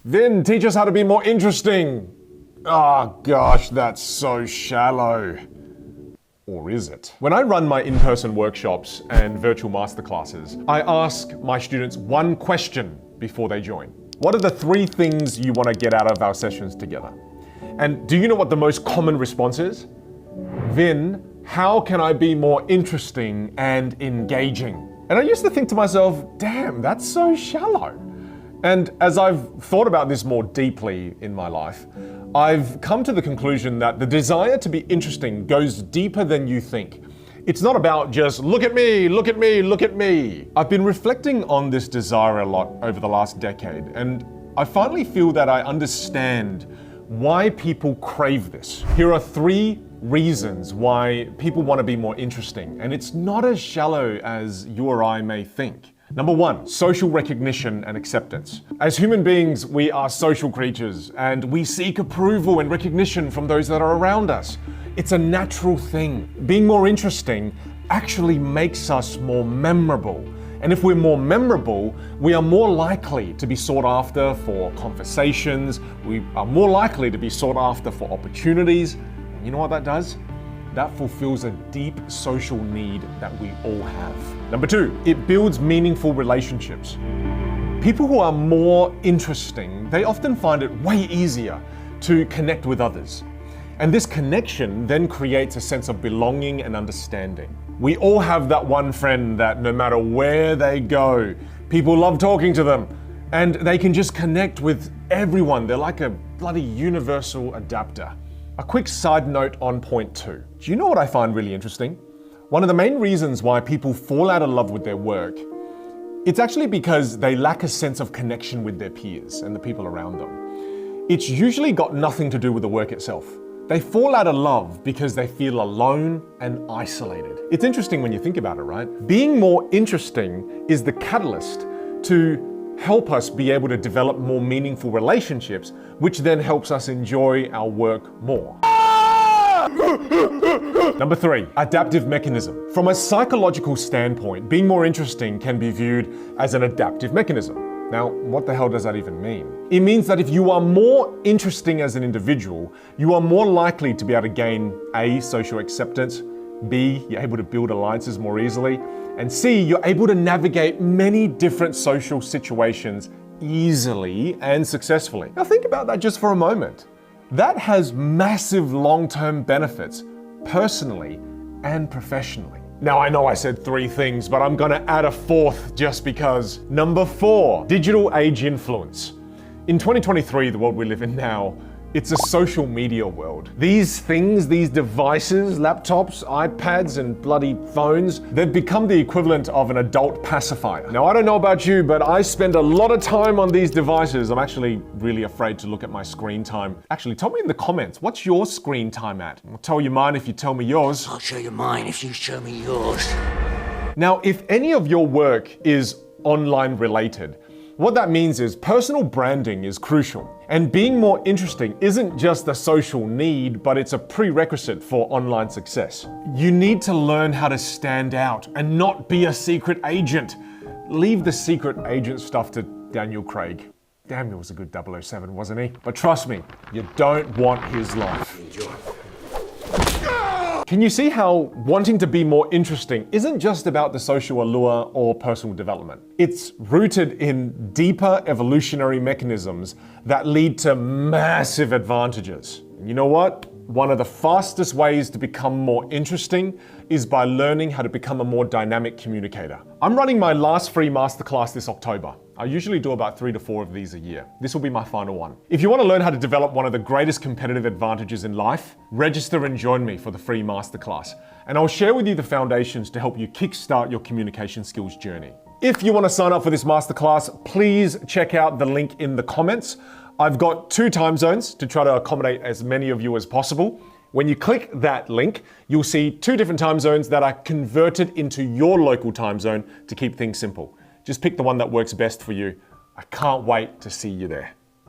Vinh, teach us how to be more interesting. Oh gosh, that's so shallow. Or is it? When I run my in-person workshops and virtual masterclasses, I ask my students one question before they join. What are the 3 things you want to get out of our sessions together? And do you know what the most common response is? Vinh, how can I be more interesting and engaging? And I used to think to myself, damn, that's so shallow. And as I've thought about this more deeply in my life, I've come to the conclusion that the desire to be interesting goes deeper than you think. It's not about just look at me, look at me, look at me. I've been reflecting on this desire a lot over the last decade, and I finally feel that I understand why people crave this. Here are 3 reasons why people want to be more interesting, and it's not as shallow as you or I may think. Number 1, social recognition and acceptance. As human beings, we are social creatures and we seek approval and recognition from those that are around us. It's a natural thing. Being more interesting actually makes us more memorable. And if we're more memorable, we are more likely to be sought after for conversations. We are more likely to be sought after for opportunities. And you know what that does? That fulfills a deep social need that we all have. Number 2, it builds meaningful relationships. People who are more interesting, they often find it way easier to connect with others. And this connection then creates a sense of belonging and understanding. We all have that one friend that no matter where they go, people love talking to them and they can just connect with everyone. They're like a bloody universal adapter. A quick side note on point 2. Do you know what I find really interesting? One of the main reasons why people fall out of love with their work, it's actually because they lack a sense of connection with their peers and the people around them. It's usually got nothing to do with the work itself. They fall out of love because they feel alone and isolated. It's interesting when you think about it, right? Being more interesting is the catalyst to help us be able to develop more meaningful relationships, which then helps us enjoy our work more. Number 3, adaptive mechanism. From a psychological standpoint, being more interesting can be viewed as an adaptive mechanism. Now, what the hell does that even mean? It means that if you are more interesting as an individual, you are more likely to be able to gain A, social acceptance, B, you're able to build alliances more easily, and C, you're able to navigate many different social situations easily and successfully. Now think about that just for a moment. That has massive long-term benefits, personally and professionally. Now I know I said 3 things, but I'm gonna add a 4th just because. Number 4, digital age influence. In 2023, the world we live in now, it's a social media world. These things, these devices, laptops, iPads, and bloody phones, they've become the equivalent of an adult pacifier. Now, I don't know about you, but I spend a lot of time on these devices. I'm actually really afraid to look at my screen time. Actually, tell me in the comments, what's your screen time at? I'll tell you mine if you tell me yours. I'll show you mine if you show me yours. Now, if any of your work is online related, what that means is personal branding is crucial. And being more interesting isn't just a social need, but it's a prerequisite for online success. You need to learn how to stand out and not be a secret agent. Leave the secret agent stuff to Daniel Craig. Daniel was a good 007, wasn't he? But trust me, you don't want his life. Enjoy. Can you see how wanting to be more interesting isn't just about the social allure or personal development? It's rooted in deeper evolutionary mechanisms that lead to massive advantages. And you know what? One of the fastest ways to become more interesting is by learning how to become a more dynamic communicator. I'm running my last free masterclass this October. I usually do about 3 to 4 of these a year. This will be my final one. If you want to learn how to develop one of the greatest competitive advantages in life, register and join me for the free masterclass. And I'll share with you the foundations to help you kickstart your communication skills journey. If you want to sign up for this masterclass, please check out the link in the comments. I've got 2 time zones to try to accommodate as many of you as possible. When you click that link, you'll see 2 different time zones that are converted into your local time zone to keep things simple. Just pick the one that works best for you. I can't wait to see you there.